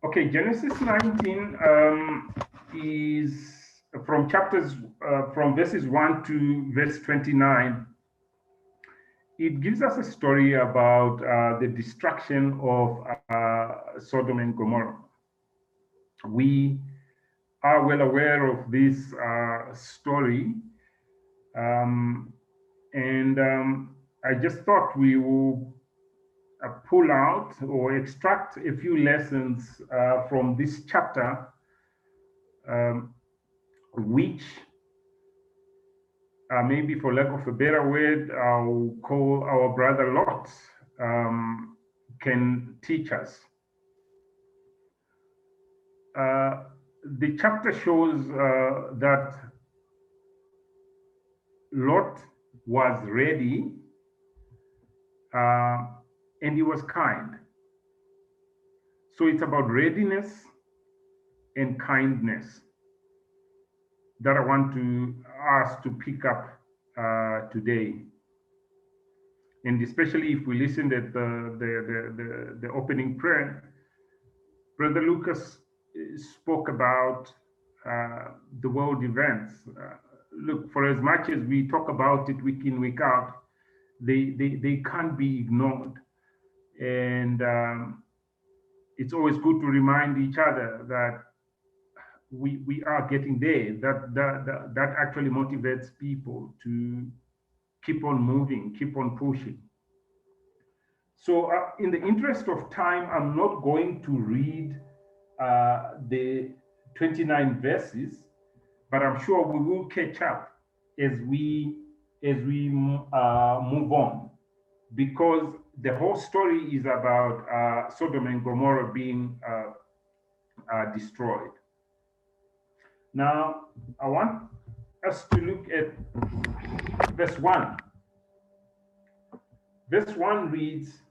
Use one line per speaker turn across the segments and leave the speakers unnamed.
Okay, Genesis 19 is from from verses 1 to verse 29. It gives us a story about the destruction of Sodom and Gomorrah. We are well aware of this story, and I just thought we will pull out or extract a few lessons from this chapter, which maybe for lack of a better word, I'll call our brother Lot, can teach us. The chapter shows that Lot was ready and he was kind. So it's about readiness and kindness that I want us to pick up today. And especially if we listened at the opening prayer, Brother Lucas spoke about the world events. Look, for as much as we talk about it week in, week out, they can't be ignored. And it's always good to remind each other that we are getting there. That actually motivates people to keep on moving, keep on pushing. So in the interest of time, I'm not going to read the 29 verses, but I'm sure we will catch up as we move on, because the whole story is about Sodom and Gomorrah being destroyed. Now, I want us to look at verse 1. Verse 1 reads,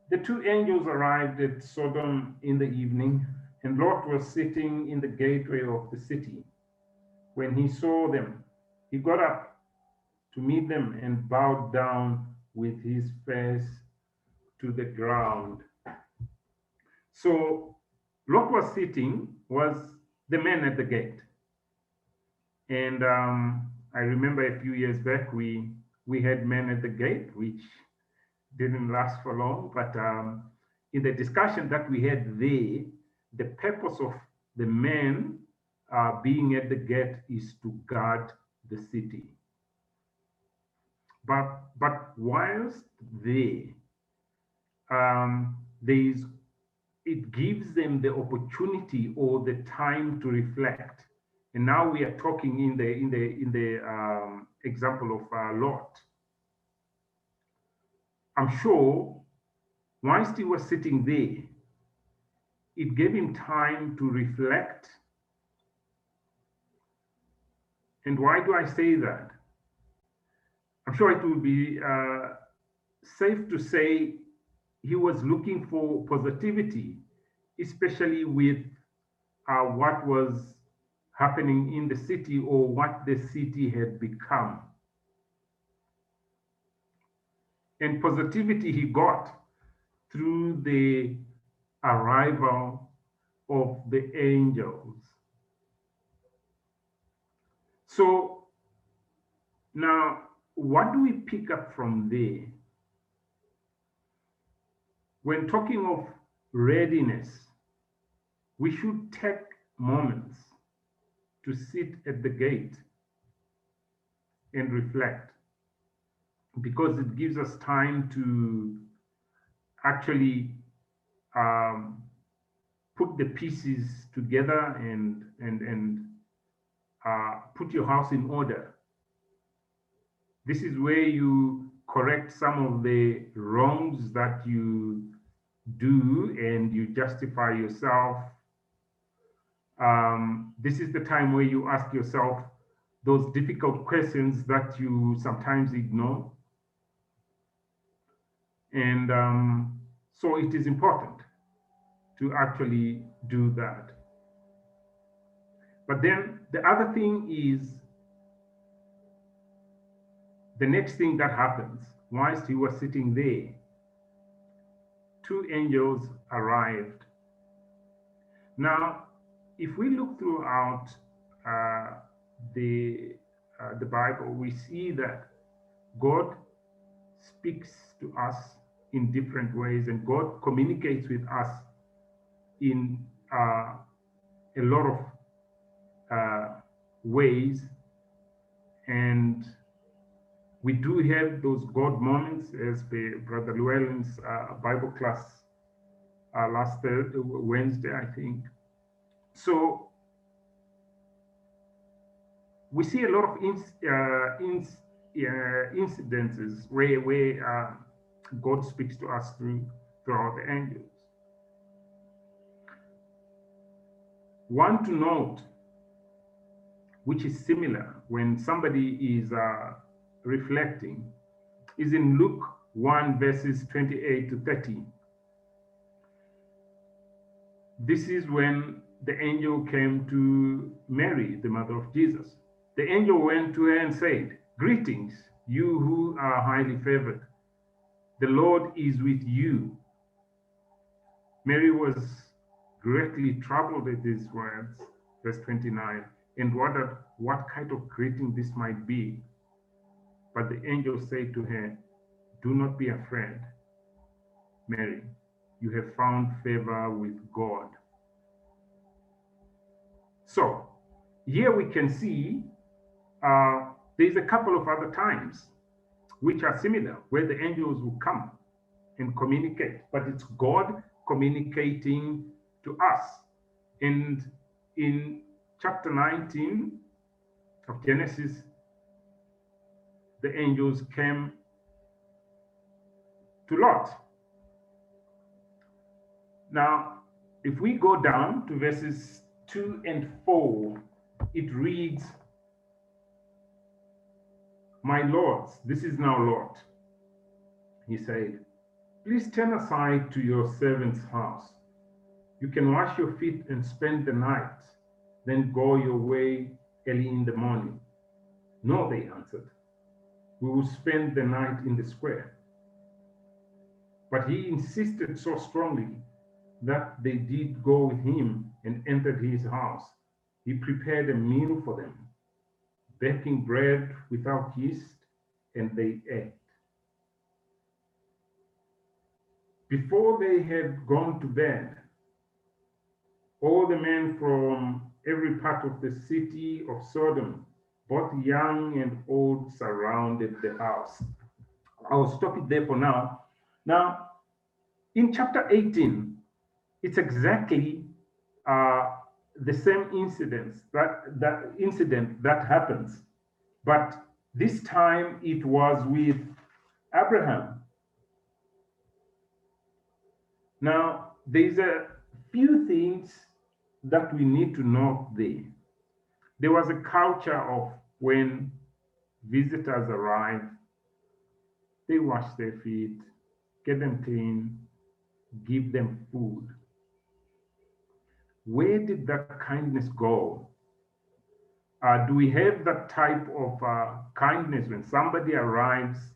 "The two angels arrived at Sodom in the evening, and Lot was sitting in the gateway of the city. When he saw them, he got up to meet them and bowed down with his face to the ground." So Lot was the man at the gate. And I remember a few years back, we had men at the gate, which didn't last for long. But in the discussion that we had there, the purpose of the men being at the gate is to guard the city. But whilst there, it gives them the opportunity or the time to reflect. And now we are talking in the example of Lot. I'm sure whilst he was sitting there, it gave him time to reflect. And why do I say that? I'm sure it would be safe to say he was looking for positivity, especially with what was happening in the city or what the city had become. And positivity he got through the arrival of the angels. So now, what do we pick up from there? When talking of readiness, we should take moments to sit at the gate and reflect, because it gives us time to actually put the pieces together and put your house in order. This is where you correct some of the wrongs that you do and you justify yourself. This is the time where you ask yourself those difficult questions that you sometimes ignore. And so it is important to actually do that. But then the other thing is, the next thing that happens, whilst he was sitting there, two angels arrived. Now, if we look throughout uh, the the Bible, we see that God speaks to us in different ways, and God communicates with us in a lot of ways. And we do have those God moments, as Brother Llewellyn's Bible class last Wednesday, I think. So we see a lot of incidences where God speaks to us throughout the angels. One to note, which is similar when somebody is reflecting, is in Luke 1, verses 28 to 30. This is when the angel came to Mary, the mother of Jesus. The angel went to her and said, "Greetings, you who are highly favored. The Lord is with you." Mary was greatly troubled at these words, verse 29, and wondered what kind of greeting this might be. But the angel said to her, "Do not be afraid, Mary. You have found favor with God." So, here we can see there's a couple of other times which are similar, where the angels will come and communicate, but it's God communicating to us. And in chapter 19 of Genesis, the angels came to Lot. Now, if we go down to verses 2 and 4, it reads, "My lords," this is now Lot, he said, "please turn aside to your servant's house. You can wash your feet and spend the night, then go your way early in the morning." "No," they answered, "we will spend the night in the square." But he insisted so strongly that they did go with him and entered his house. He prepared a meal for them, baking bread without yeast, and they ate. Before they had gone to bed, all the men from every part of the city of Sodom, both young and old, surrounded the house. I'll stop it there for now. Now, in chapter 18, it's exactly the same incident that happens, but this time it was with Abraham. Now, there's a few things that we need to know there. There was a culture of when visitors arrive, they wash their feet, get them clean, give them food. Where did that kindness go? Do we have that type of kindness when somebody arrives?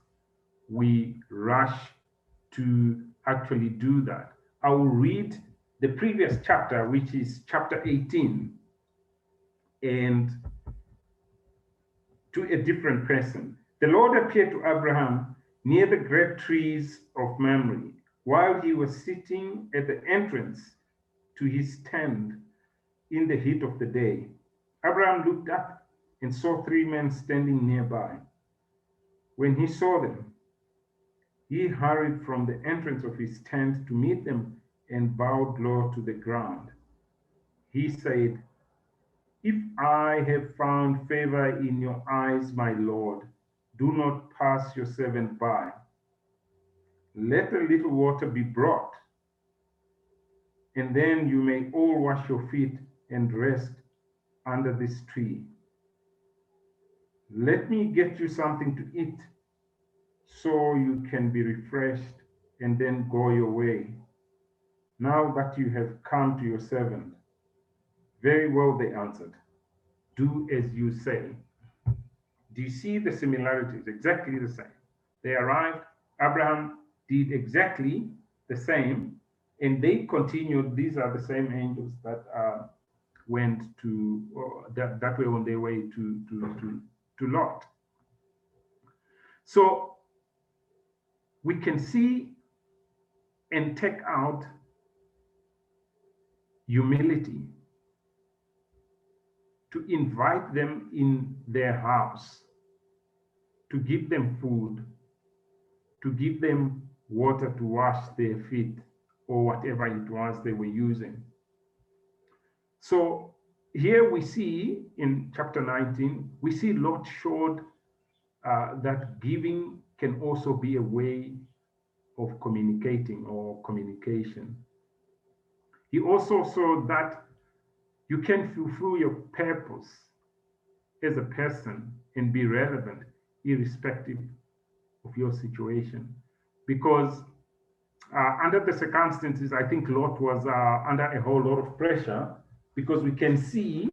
We rush to actually do that. I will read the previous chapter, which is chapter 18, and to a different person. "The Lord appeared to Abraham near the great trees of Mamre, while he was sitting at the entrance to his tent in the heat of the day. Abraham looked up and saw three men standing nearby. When he saw them, he hurried from the entrance of his tent to meet them and bowed low to the ground. He said, 'If I have found favor in your eyes, my Lord, do not pass your servant by. Let a little water be brought, and then you may all wash your feet and rest under this tree. Let me get you something to eat so you can be refreshed and then go your way. Now that you have come to your servant.' 'Very well,' they answered. 'Do as you say.'" Do you see the similarities? Exactly the same. They arrived, Abraham did exactly the same, And they continued. These are the same angels that went to that were on their way to Lot. So we can see and take out humility to invite them in their house, to give them food, to give them water to wash their feet or whatever it was they were using. So here we see in chapter 19, we see Lot showed that giving can also be a way of communicating or communication. He also saw that you can fulfill your purpose as a person and be relevant irrespective of your situation. Because under the circumstances, I think Lot was under a whole lot of pressure, because we can see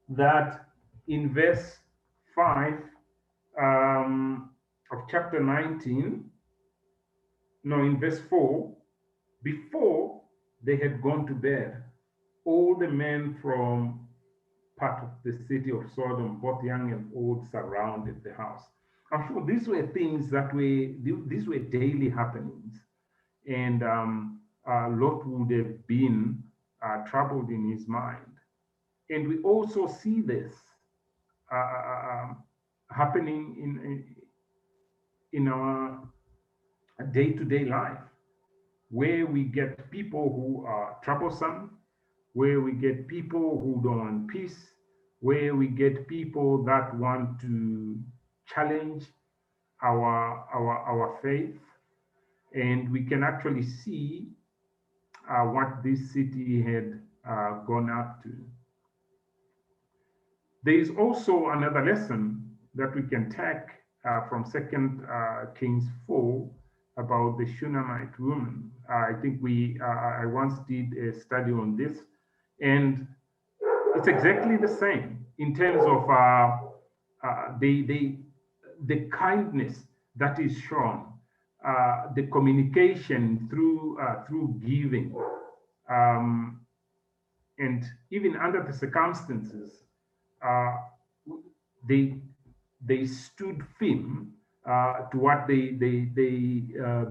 that in verse 5 of chapter 19, no, in verse 4, before they had gone to bed, all the men from part of the city of Sodom, both young and old, surrounded the house. I'm sure these were things that these were daily happenings. And Lot would have been troubled in his mind. And we also see this happening in our day-to-day life, where we get people who are troublesome, where we get people who don't want peace, where we get people that want to challenge our faith. And we can actually see what this city had gone up to. There is also another lesson that we can take from Second Kings 4 about the Shunammite woman. I think I once did a study on this, and it's exactly the same in terms of the kindness that is shown, the communication through giving, and even under the circumstances, uh, they stood firm to what they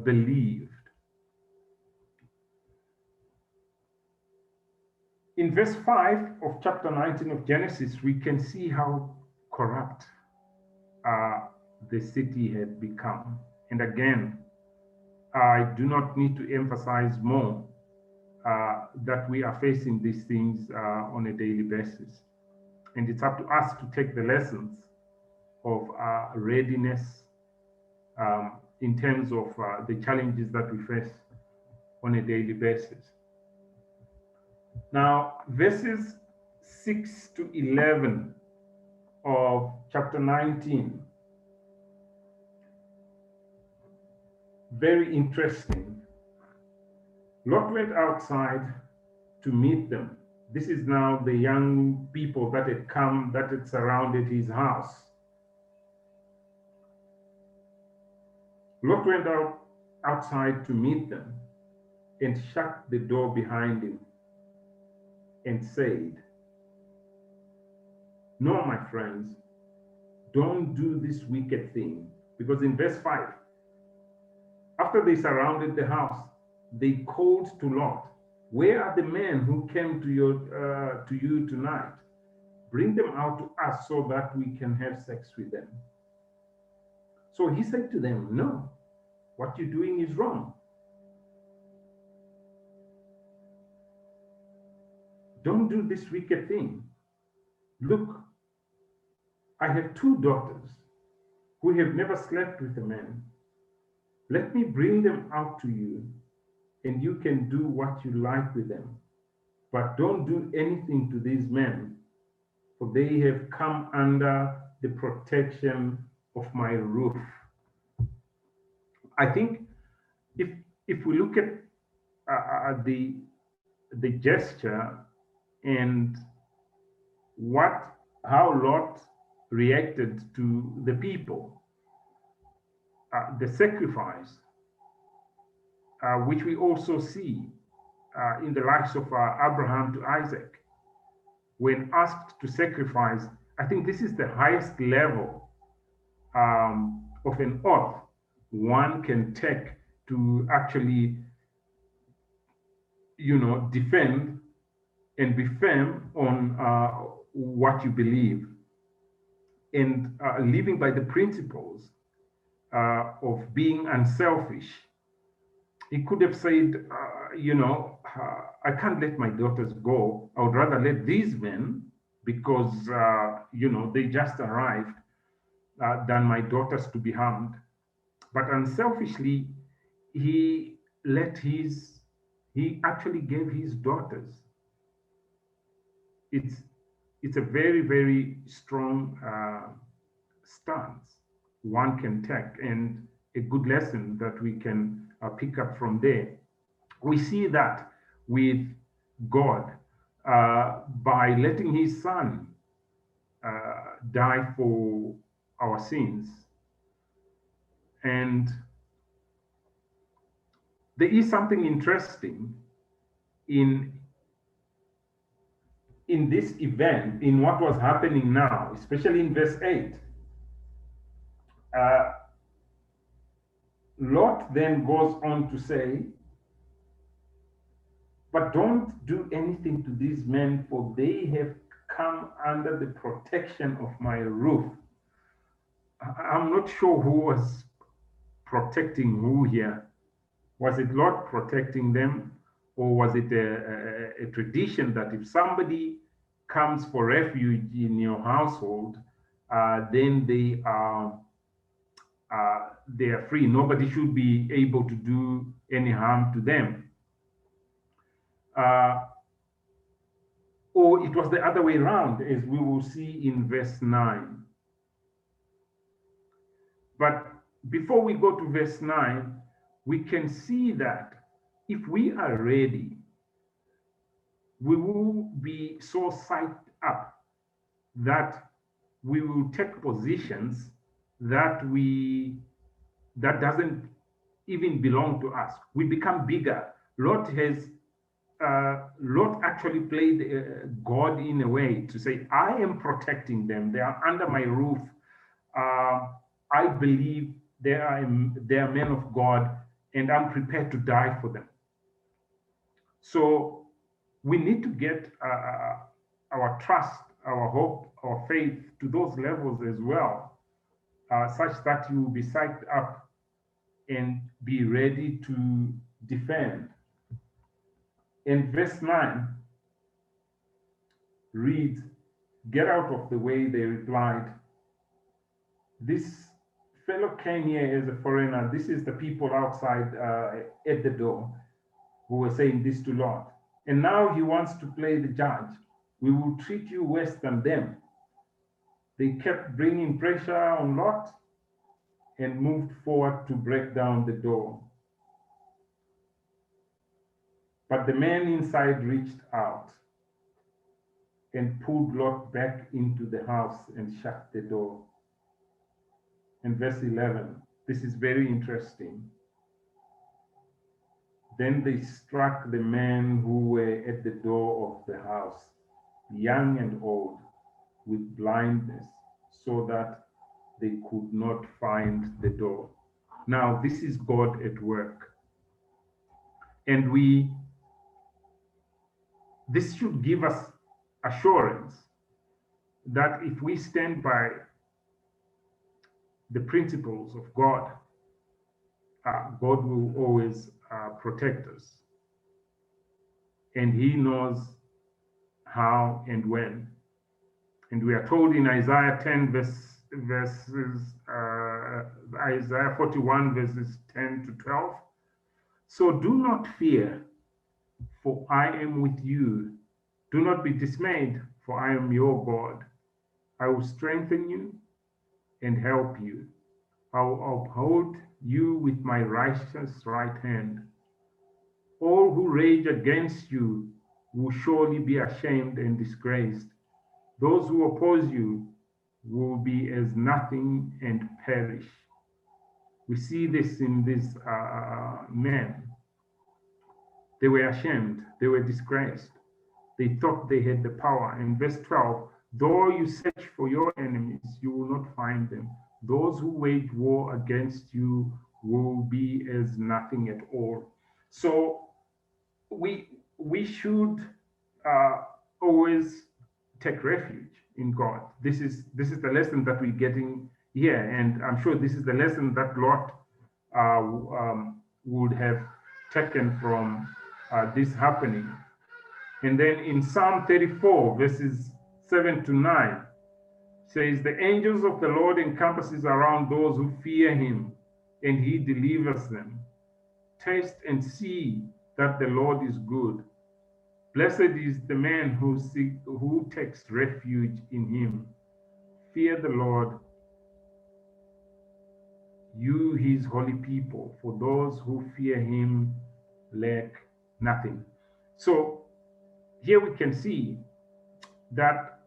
believed. In verse 5 of chapter 19 of Genesis, we can see how corrupt the city had become. And again, I do not need to emphasize more that we are facing these things on a daily basis. And it's up to us to take the lessons of readiness in terms of the challenges that we face on a daily basis. Now, verses 6 to 11 of chapter 19, very interesting. Lot went outside to meet them. This is now the young people that had come, that had surrounded his house. Lot went outside to meet them and shut the door behind him and said, "No, my friends, don't do this wicked thing." Because in verse 5, after they surrounded the house, they called to Lot, "Where are the men who came to you tonight? Bring them out to us so that we can have sex with them." So he said to them, "No, what you're doing is wrong. Don't do this wicked thing. Look, I have two daughters who have never slept with a man. Let me bring them out to you, and you can do what you like with them. But don't do anything to these men, for they have come under the protection of my roof." I think if we look at the gesture and how Lot reacted to the people, the sacrifice, which we also see in the lives of Abraham to Isaac, when asked to sacrifice, I think this is the highest level of an oath one can take to actually, defend and be firm on what you believe, and living by the principles of being unselfish. He could have said, I can't let my daughters go. I would rather let these men, because, they just arrived, than my daughters to be harmed. But unselfishly, he he actually gave his daughters. It's, it's a very, very strong stance one can take, and a good lesson that we can pick up from there. We see that with God by letting his son die for our sins. And there is something interesting in this event, in what was happening now, especially in verse 8. Lot then goes on to say, but don't do anything to these men, for they have come under the protection of my roof. I'm not sure who was protecting who here. Was it Lot protecting them, or was it a tradition that if somebody comes for refuge in your household, then they are free? Nobody should be able to do any harm to them. Or it was the other way around, as we will see in verse 9. But before we go to verse 9, we can see that if we are ready, we will be so psyched up that we will take positions that doesn't even belong to us. We become bigger. Lot actually played God in a way to say, I am protecting them. They are under my roof. I believe they are men of God, and I'm prepared to die for them. So we need to get our trust, our hope, our faith to those levels as well, such that you will be psyched up and be ready to defend. And verse 9 reads, get out of the way, they replied. This fellow came here as a foreigner. This is the people outside at the door who were saying this to Lot. And now he wants to play the judge. We will treat you worse than them. They kept bringing pressure on Lot and moved forward to break down the door. But the man inside reached out and pulled Lot back into the house and shut the door. And verse 11, this is very interesting. Then they struck the men who were at the door of the house, young and old, with blindness, so that they could not find the door. Now, this is God at work. And this should give us assurance that if we stand by the principles of God, God will always protect us. And he knows how and when. And we are told in Isaiah 10 Isaiah 41 verses 10 to 12. So do not fear, for I am with you. Do not be dismayed, for I am your God. I will strengthen you and help you. I will uphold you with my righteous right hand. All who rage against you will surely be ashamed and disgraced. Those who oppose you will be as nothing and perish. We see this in this man. They were ashamed, they were disgraced. They thought they had the power. In verse 12, though you search for your enemies, you will not find them. Those who wage war against you will be as nothing at all. So we should uh, always take refuge in God. This is the lesson that we're getting here, and I'm sure this is the lesson that Lot would have taken from this happening. And then in Psalm 34, verses 7 to 9, says, the angels of the Lord encompasses around those who fear him, and he delivers them. Taste and see that the Lord is good. Blessed is the man who takes refuge in him. Fear the Lord, you his holy people, for those who fear him lack nothing. So here we can see that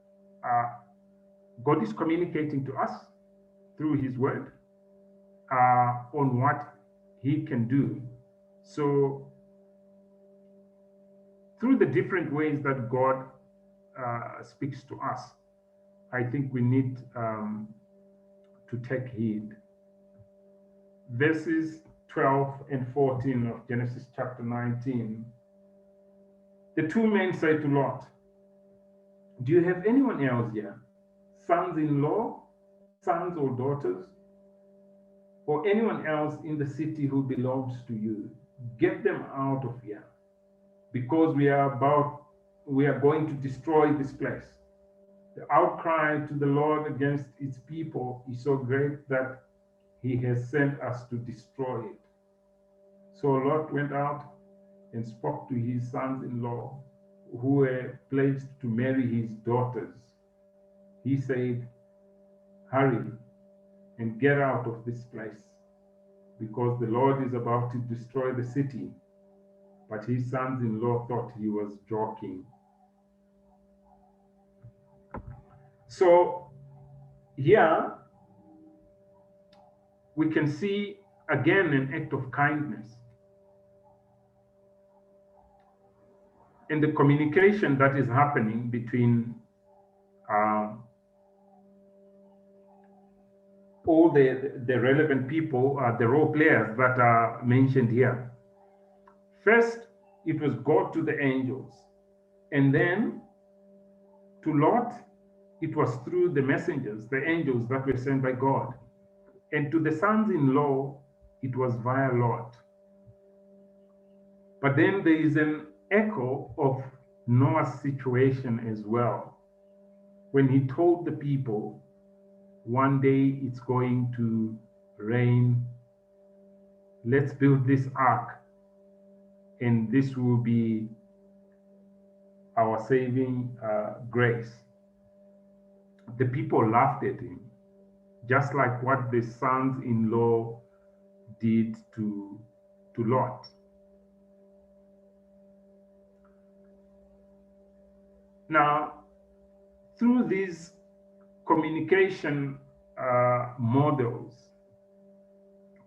God is communicating to us through his word on what he can do. So through the different ways that God speaks to us, I think we need to take heed. Verses 12 and 14 of Genesis chapter 19. The two men said to Lot, do you have anyone else here? Sons-in-law, sons or daughters, or anyone else in the city who belongs to you? Get them out of here, because we are going to destroy this place. The outcry to the Lord against its people is so great that he has sent us to destroy it. So Lot went out and spoke to his sons-in-law who were pledged to marry his daughters. He said, hurry and get out of this place, because the Lord is about to destroy the city. But his sons-in-law thought he was joking. So here we can see again an act of kindness and the communication that is happening between all the relevant people, the role players that are mentioned here. First, it was God to the angels, and then to Lot, it was through the messengers, the angels that were sent by God. And to the sons-in-law, it was via Lot. But then there is an echo of Noah's situation as well. When he told the people, one day it's going to rain, let's build this ark, and this will be our saving grace. The people laughed at him, just like what the sons-in-law did to Lot. Now, through these communication models,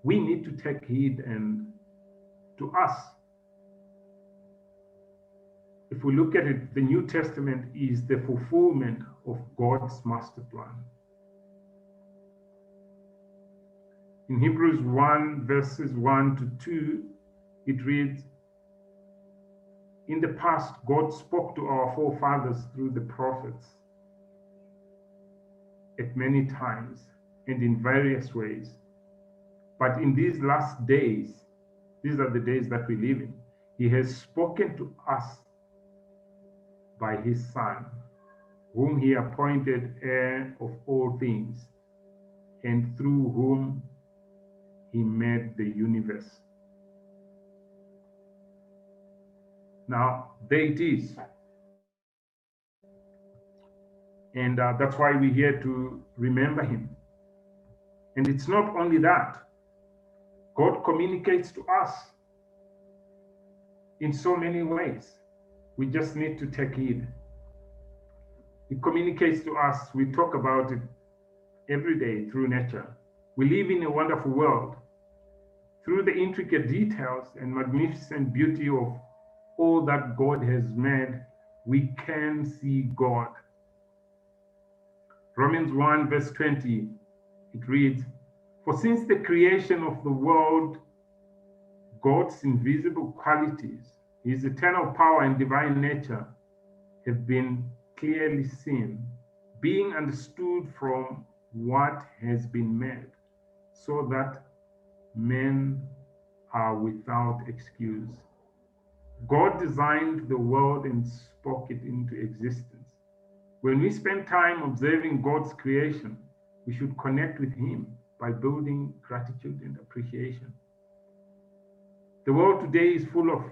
we need to take heed, and to us, if we look at it, the New Testament is the fulfillment of God's master plan. In Hebrews 1, verses 1 to 2, it reads, in the past, God spoke to our forefathers through the prophets at many times and in various ways. But in these last days, these are the days that we live in, he has spoken to us by his Son, whom he appointed heir of all things, and through whom he made the universe. Now, there it is. And that's why we're here to remember him. And it's not only that. God communicates to us in so many ways. We just need to take heed. He communicates to us. We talk about it every day through nature. We live in a wonderful world. Through the intricate details and magnificent beauty of all that God has made, we can see God. Romans 1 verse 20, it reads, "For since the creation of the world, God's invisible qualities, his eternal power and divine nature have been clearly seen, being understood from what has been made, so that men are without excuse." God designed the world and spoke it into existence. When we spend time observing God's creation, we should connect with him by building gratitude and appreciation. The world today is full of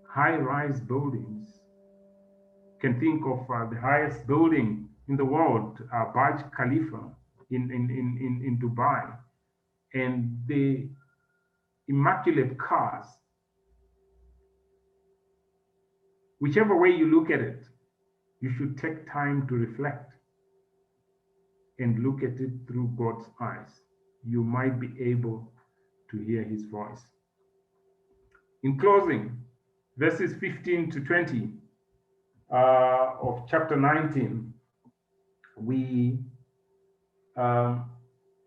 high-rise buildings. You can think of the highest building in the world, Burj Khalifa in Dubai, and the immaculate cars. Whichever way you look at it, you should take time to reflect and look at it through God's eyes. You might be able to hear his voice. In closing, verses 15 to 20 of chapter 19, we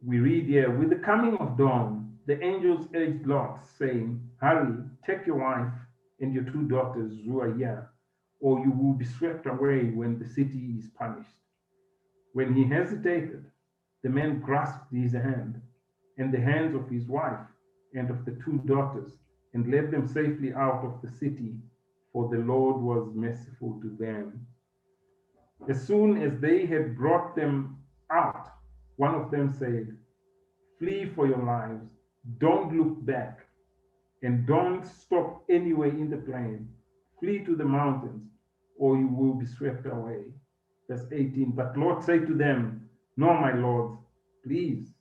read here, "With the coming of dawn, the angels urged Lot, saying, 'Hurry, take your wife and your two daughters who are here, or you will be swept away when the city is punished.' When he hesitated, the man grasped his hand and the hands of his wife and of the two daughters and led them safely out of the city, for the Lord was merciful to them. As soon as they had brought them out, one of them said, 'Flee for your lives, don't look back, and don't stop anywhere in the plain. Flee to the mountains, or you will be swept away.' Verse 18, but Lot said to them, 'No, my lords, please.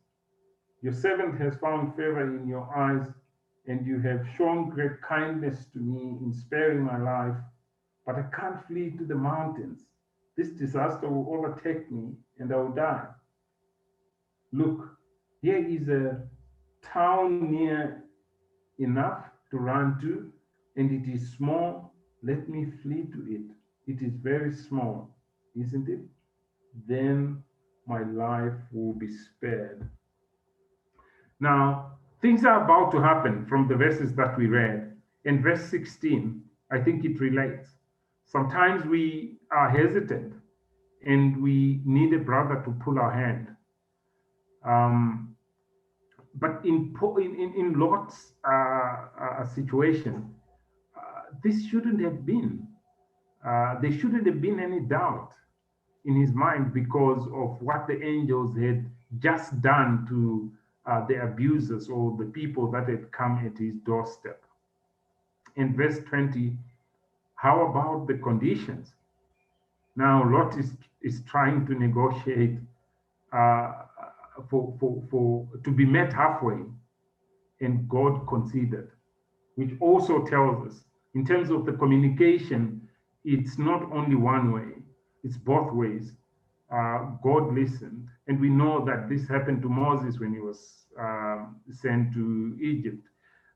Your servant has found favor in your eyes, and you have shown great kindness to me in sparing my life, but I can't flee to the mountains. This disaster will overtake me, and I will die. Look, here is a town near enough to run to, and it is small. Let me flee to it. It is very small, isn't it? Then my life will be spared.'" Now, things are about to happen from the verses that we read. In verse 16, I think it relates. Sometimes we are hesitant and we need a brother to pull our hand. But in Lot's situation, this shouldn't have been. There shouldn't have been any doubt in his mind because of what the angels had just done to the abusers or the people that had come at his doorstep. In verse 20, how about the conditions? Now Lot is trying to negotiate to be met halfway, and God considered, which also tells us in terms of the communication, it's not only one way, it's both ways. God listened, and we know that this happened to Moses when he was sent to Egypt.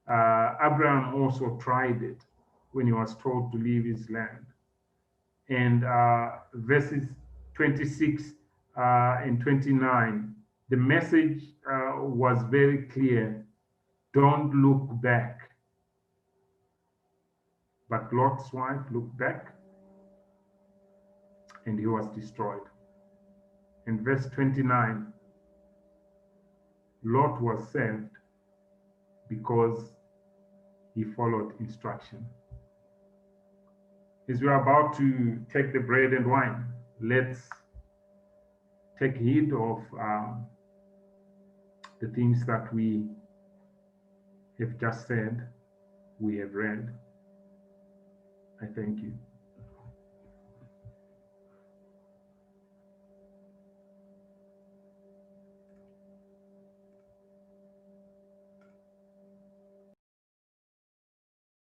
Abraham also tried it when he was told to leave his land. And verses 26 and 29, the message was very clear: don't look back. But Lot's wife looked back, and he was destroyed. In verse 29, Lot was saved because he followed instruction. As we are about to take the bread and wine, let's take heed of the things that we have just said, we have read. I thank you.